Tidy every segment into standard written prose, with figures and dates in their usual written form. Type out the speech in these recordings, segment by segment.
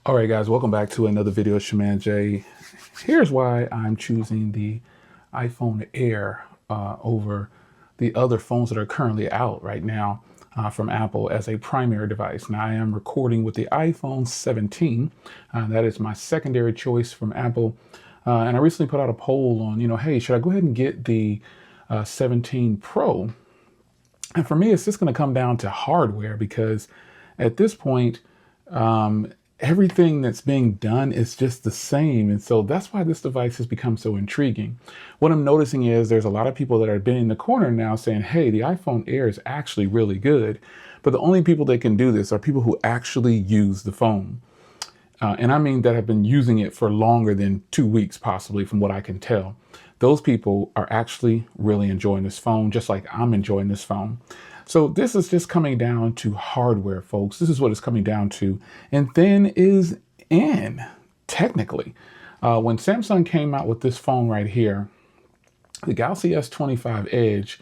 All right, guys, welcome back to another video. Shaman J. Here's why I'm choosing the iPhone Air over the other phones that are currently out right now from Apple as a primary device. Now, I am recording with the iPhone 17. That is my secondary choice from Apple. And I recently put out a poll on, hey, should I go ahead and get the 17 Pro? And for me, it's just going to come down to hardware because at this point, everything that's being done is just the same. And so that's why this device has become so intriguing. What I'm noticing is there's a lot of people that are been in the corner now saying, hey, the iPhone Air is actually really good. But the only people that can do this are people who actually use the phone. And I mean that have been using it for longer than 2 weeks, possibly, from what I can tell. Those people are actually really enjoying this phone, just like I'm enjoying this phone. So this is just coming down to hardware, folks. This is what it's coming down to. And thin is in, technically. When Samsung came out with this phone right here, the Galaxy S25 Edge,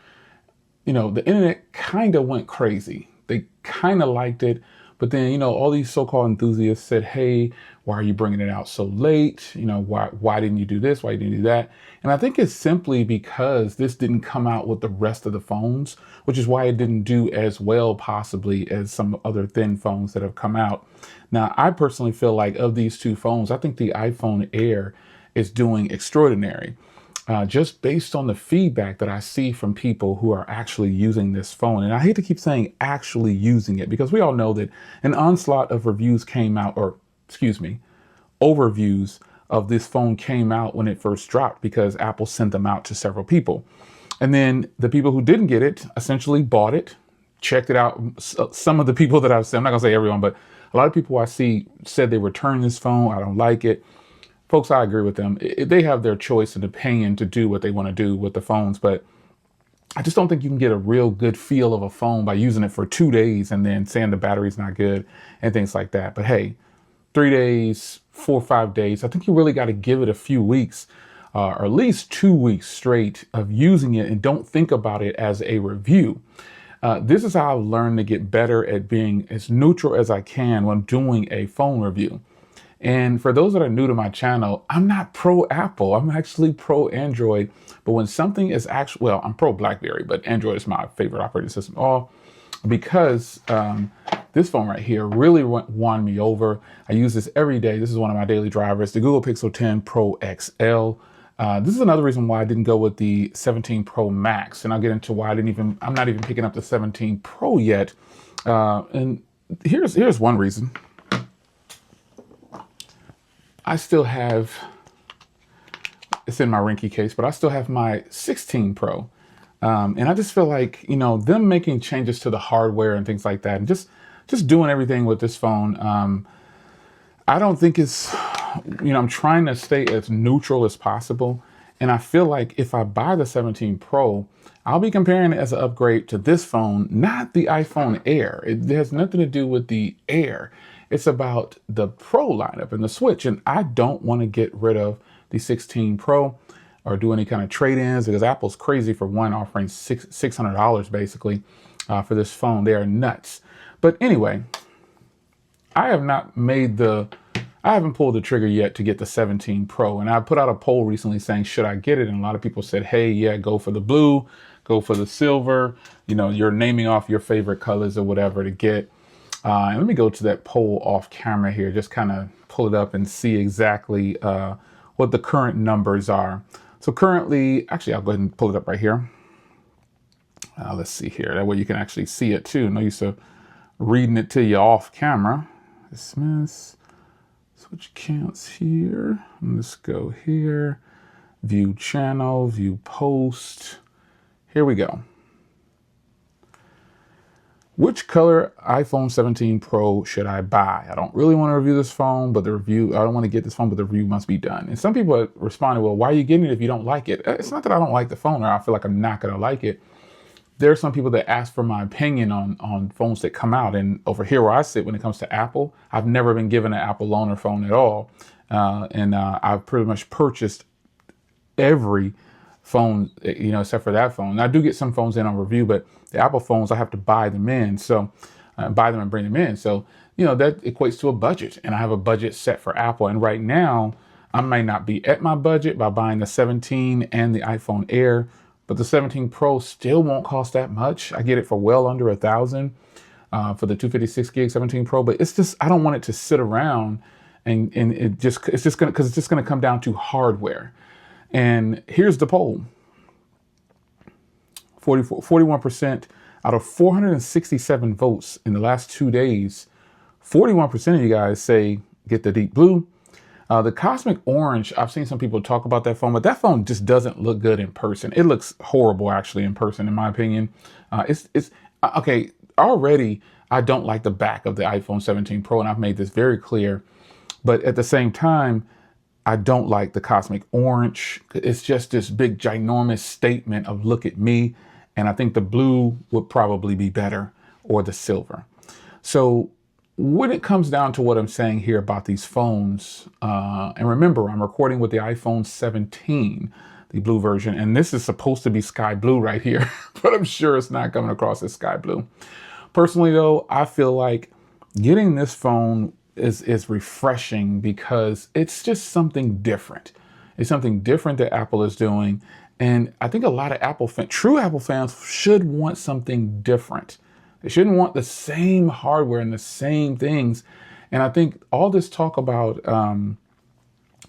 the internet kind of went crazy. They kind of liked it. But then, all these so-called enthusiasts said, hey, why are you bringing it out so late? Why didn't you do this? Why didn't you do that? And I think it's simply because this didn't come out with the rest of the phones, which is why it didn't do as well possibly as some other thin phones that have come out. Now, I personally feel like of these two phones, I think the iPhone Air is doing extraordinary. Just based on the feedback that I see from people who are actually using this phone. And I hate to keep saying actually using it because we all know that an onslaught of reviews came out, or excuse me, overviews of this phone came out when it first dropped because Apple sent them out to several people. And then the people who didn't get it essentially bought it, checked it out. Some of the people that I've seen, I'm not gonna say everyone, but a lot of people I see said they returned this phone. I don't like it. Folks, I agree with them. They have their choice and opinion to do what they want to do with the phones, but I just don't think you can get a real good feel of a phone by using it for 2 days and then saying the battery's not good and things like that. But hey, 3 days, 4 or 5 days, I think you really got to give it a few weeks, or at least 2 weeks straight of using it, and don't think about it as a review. This is how I've learned to get better at being as neutral as I can when doing a phone review. And for those that are new to my channel, I'm not pro Apple. I'm actually pro Android. But when something is actually, well, I'm pro BlackBerry, but Android is my favorite operating system. All because this phone right here really won me over. I use this every day. This is one of my daily drivers, the Google Pixel 10 Pro XL. This is another reason why I didn't go with the 17 Pro Max. And I'll get into why I'm not even picking up the 17 Pro yet. And here's one reason. I still have, it's in my Rinky case, but I still have my 16 Pro. And I just feel like, them making changes to the hardware and things like that, and just doing everything with this phone, I don't think it's, I'm trying to stay as neutral as possible. And I feel like if I buy the 17 Pro, I'll be comparing it as an upgrade to this phone, not the iPhone Air. It has nothing to do with the Air. It's about the Pro lineup and the Switch. And I don't want to get rid of the 16 Pro or do any kind of trade-ins because Apple's crazy for one offering $600 basically for this phone. They are nuts. But anyway, I haven't pulled the trigger yet to get the 17 Pro. And I put out a poll recently saying, should I get it? And a lot of people said, hey, yeah, go for the blue, go for the silver. You're naming off your favorite colors or whatever to get. And let me go to that poll off camera here, just kind of pull it up and see exactly what the current numbers are. So currently, actually, I'll go ahead and pull it up right here. Let's see here. That way you can actually see it too. No use of reading it to you off camera. Dismiss. Switch counts here. Let's go here. View channel, view post. Here we go. Which color iPhone 17 Pro should I buy? I don't really want to review this phone, but I don't want to get this phone, but the review must be done. And some people responded, well, why are you getting it if you don't like it? It's not that I don't like the phone or I feel like I'm not going to like it. There are some people that ask for my opinion on phones that come out. And over here where I sit when it comes to Apple, I've never been given an Apple loaner phone at all. I've pretty much purchased every phone, except for that phone. And I do get some phones in on review, but the Apple phones, I have to buy them in. So buy them and bring them in. So, that equates to a budget. And I have a budget set for Apple. And right now, I might not be at my budget by buying the 17 and the iPhone Air, but the 17 Pro still won't cost that much. I get it for well under $1,000 for the 256 gig 17 Pro. But it's just, I don't want it to sit around and it's just gonna come down to hardware. And here's the poll: 41% out of 467 votes in the last 2 days. 41% of you guys say get the deep blue. The Cosmic Orange, I've seen some people talk about that phone, but that phone just doesn't look good in person. It looks horrible, actually, in person, in my opinion. Okay. Already, I don't like the back of the iPhone 17 Pro, and I've made this very clear. But at the same time, I don't like the Cosmic Orange. It's just this big, ginormous statement of look at me. And I think the blue would probably be better, or the silver. So when it comes down to what I'm saying here about these phones, and remember, I'm recording with the iPhone 17, the blue version, and this is supposed to be sky blue right here, but I'm sure it's not coming across as sky blue. Personally, though, I feel like getting this phone is refreshing because it's just something different. It's something different that Apple is doing. And I think a lot of true Apple fans should want something different. They shouldn't want the same hardware and the same things. And I think all this talk about,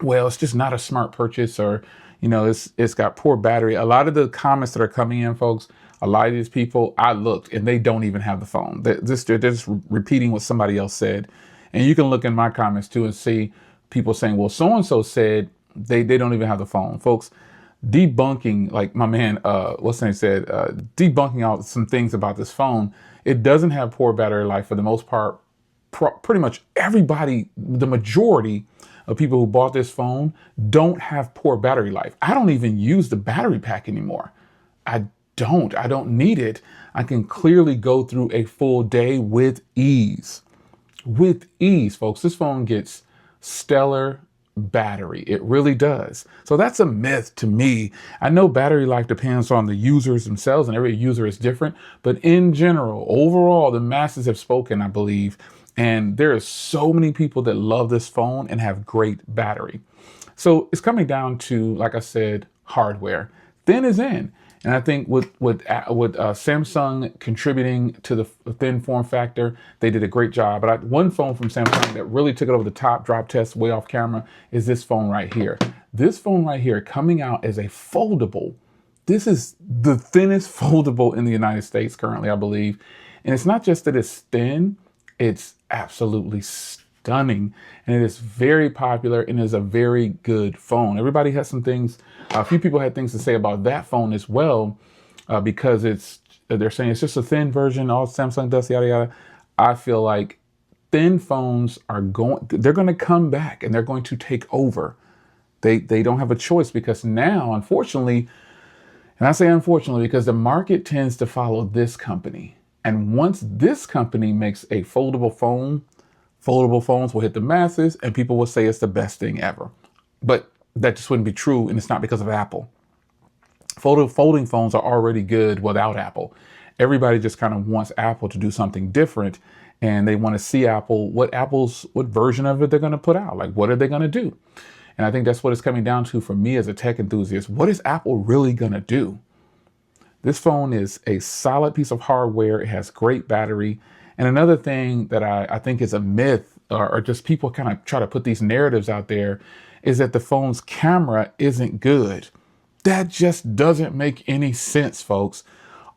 well, it's just not a smart purchase, or, it's got poor battery. A lot of the comments that are coming in, folks, a lot of these people, I looked and they don't even have the phone. They're just repeating what somebody else said. And you can look in my comments too and see people saying, well, so-and-so said they don't even have the phone. Folks, debunking, like my man, what's his name said, debunking out some things about this phone. It doesn't have poor battery life for the most part. Pretty much everybody, the majority of people who bought this phone don't have poor battery life. I don't even use the battery pack anymore. I don't need it. I can clearly go through a full day with ease. With ease, folks. This phone gets stellar battery. It really does. So that's a myth to me. I know battery life depends on the users themselves, and every user is different, but in general, overall, the masses have spoken, I believe, and there are so many people that love this phone and have great battery. So it's coming down to, like I said, hardware. Thin is in. And I think with Samsung contributing to the thin form factor, they did a great job. But one phone from Samsung that really took it over the top, drop test way off camera, is this phone right here. This phone right here coming out as a foldable. This is the thinnest foldable in the United States currently, I believe. And it's not just that it's thin, it's absolutely stunning. And it is very popular and is a very good phone. Everybody has some things. A few people had things to say about that phone as well, because they're saying it's just a thin version. All Samsung does, yada yada. I feel like thin phones they're going to come back and they're going to take over. They don't have a choice, because now, unfortunately, and I say unfortunately because the market tends to follow this company. And once this company makes a foldable phone, foldable phones will hit the masses and people will say it's the best thing ever. But that just wouldn't be true, and it's not because of Apple. Folding phones are already good without Apple. Everybody just kind of wants Apple to do something different, and they want to see what version of it they're going to put out. Like, what are they going to do? And I think that's what it's coming down to for me as a tech enthusiast. What is Apple really going to do? This phone is a solid piece of hardware. It has great battery. And another thing that I think is a myth, or just people kind of try to put these narratives out there, is that the phone's camera isn't good. That just doesn't make any sense, folks.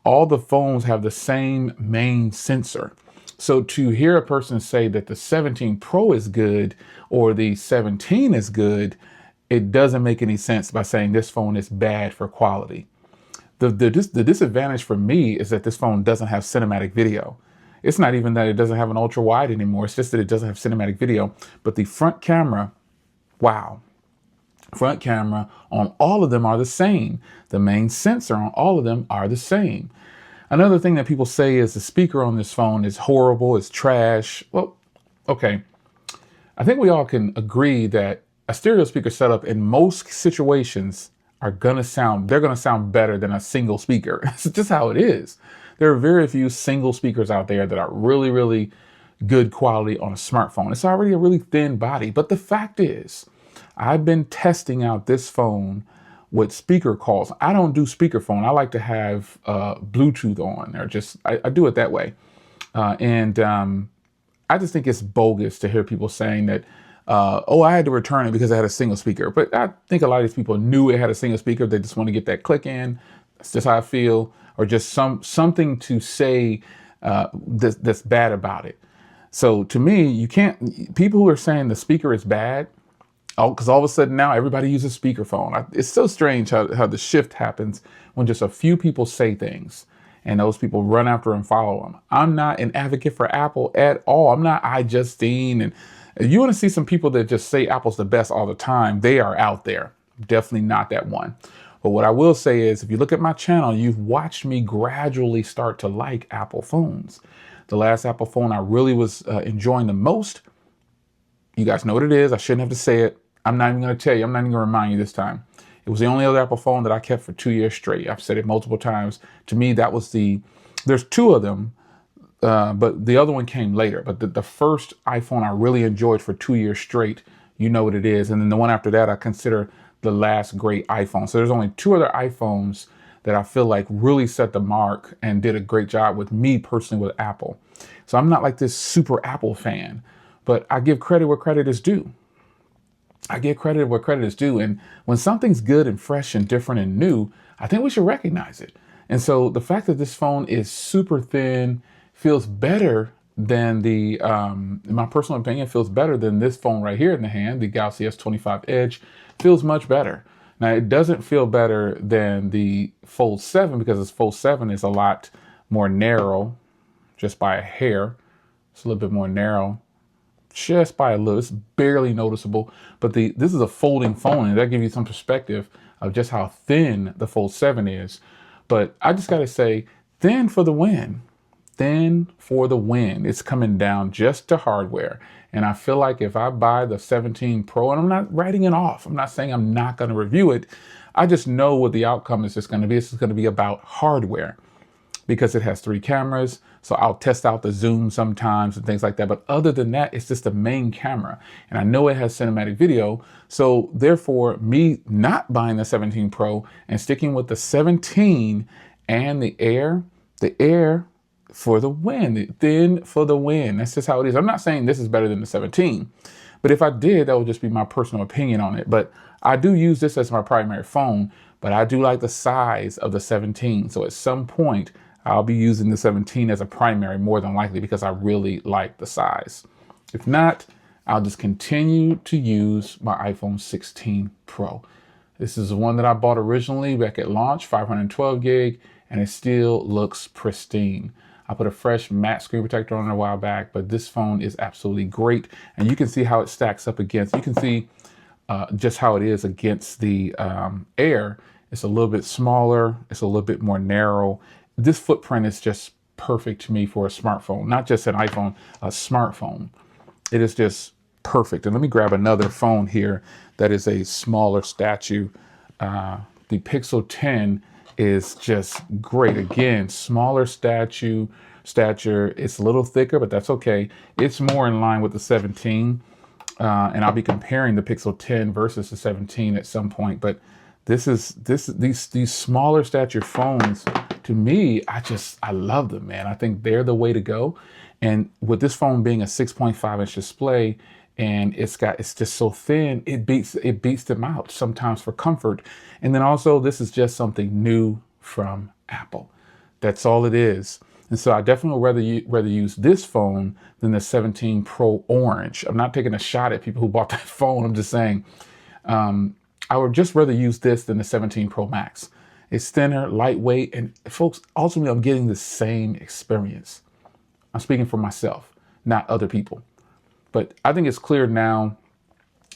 All the phones have the same main sensor. So to hear a person say that the 17 Pro is good or the 17 is good, it doesn't make any sense by saying this phone is bad for quality. The disadvantage for me is that this phone doesn't have cinematic video. It's not even that it doesn't have an ultra wide anymore. It's just that it doesn't have cinematic video. But the front camera, wow. Front camera on all of them are the same. The main sensor on all of them are the same. Another thing that people say is the speaker on this phone is horrible, it's trash. Well, okay. I think we all can agree that a stereo speaker setup in most situations they're going to sound better than a single speaker. It's just how it is. There are very few single speakers out there that are really, really good quality on a smartphone. It's already a really thin body. But the fact is, I've been testing out this phone with speaker calls. I don't do speakerphone. I like to have Bluetooth on, or just I do it that way. And I just think it's bogus to hear people saying that, oh, I had to return it because I had a single speaker. But I think a lot of these people knew it had a single speaker. They just want to get that click in. That's just how I feel, or just something to say that's bad about it. So to me, you can't. People who are saying the speaker is bad, oh, because all of a sudden now everybody uses speakerphone. It's so strange how the shift happens when just a few people say things and those people run after and follow them. I'm not an advocate for Apple at all. I'm not iJustine. And if you want to see some people that just say Apple's the best all the time, they are out there. Definitely not that one. But what I will say is, if you look at my channel, you've watched me gradually start to like Apple phones. The last Apple phone I really was enjoying the most, you guys know what it is. I shouldn't have to say it. I'm not even going to tell you. I'm not even going to remind you this time. It was the only other Apple phone that I kept for 2 years straight. I've said it multiple times. To me, that was there's two of them, but the other one came later. But the first iPhone I really enjoyed for 2 years straight, you know what it is. And then the one after that, I consider the last great iPhone. So there's only two other iPhones that I feel like really set the mark and did a great job with me personally with Apple. So I'm not like this super Apple fan, but I give credit where credit is due. I give credit where credit is due. And when something's good and fresh and different and new, I think we should recognize it. And so the fact that this phone is super thin feels better than in my personal opinion, feels better than this phone right here in the hand, the Galaxy S25 Edge, feels much better. Now, it doesn't feel better than the Fold 7 because this Fold 7 is a lot more narrow, just by a hair. It's a little bit more narrow, just by a little. It's barely noticeable. But this is a folding phone, and that gives you some perspective of just how thin the Fold 7 is. But I just got to say, thin for the win. Thin for the win. It's coming down just to hardware. And I feel like if I buy the 17 Pro, and I'm not writing it off, I'm not saying I'm not going to review it. I just know what the outcome is just going to be. It's going to be about hardware because it has 3 cameras. So I'll test out the zoom sometimes and things like that. But other than that, it's just the main camera. And I know it has cinematic video. So therefore, me not buying the 17 Pro and sticking with the 17 and the Air for the win, thin for the win. That's just how it is. I'm not saying this is better than the 17, but if I did, that would just be my personal opinion on it. But I do use this as my primary phone, but I do like the size of the 17. So at some point, I'll be using the 17 as a primary more than likely because I really like the size. If not, I'll just continue to use my iPhone 16 Pro. This is the one that I bought originally back at launch, 512 gig, and it still looks pristine. I put a fresh matte screen protector on it a while back, but this phone is absolutely great. And you can see how it stacks up against, you can see just how it is against the Air. It's a little bit smaller. It's a little bit more narrow. This footprint is just perfect to me for a smartphone, not just an iPhone, a smartphone. It is just perfect. And let me grab another phone here that is a smaller stature. The Pixel 10 is just great. Again, smaller stature. It's a little thicker, but that's okay. It's more in line with the 17. And I'll be comparing the Pixel 10 versus the 17 at some point. But these smaller stature phones, to me, I love them, man. I think they're the way to go. And with this phone being a 6.5-inch display, and it's just so thin, it beats them out sometimes for comfort. And then also, this is just something new from Apple. That's all it is. And so I definitely would rather use this phone than the 17 Pro Orange. I'm not taking a shot at people who bought that phone. I'm just saying I would just rather use this than the 17 Pro Max. It's thinner, lightweight, and folks, ultimately, I'm getting the same experience. I'm speaking for myself, not other people. But I think it's clear now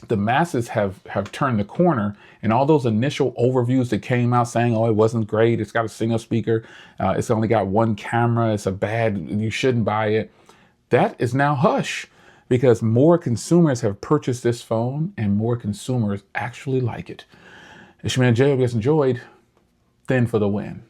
the masses have turned the corner, and all those initial overviews that came out saying, oh, it wasn't great, it's got a single speaker, it's only got 1 camera, it's you shouldn't buy it. That is now hush because more consumers have purchased this phone and more consumers actually like it. It's your man Jay. Hope you guys enjoyed. Thin for the win.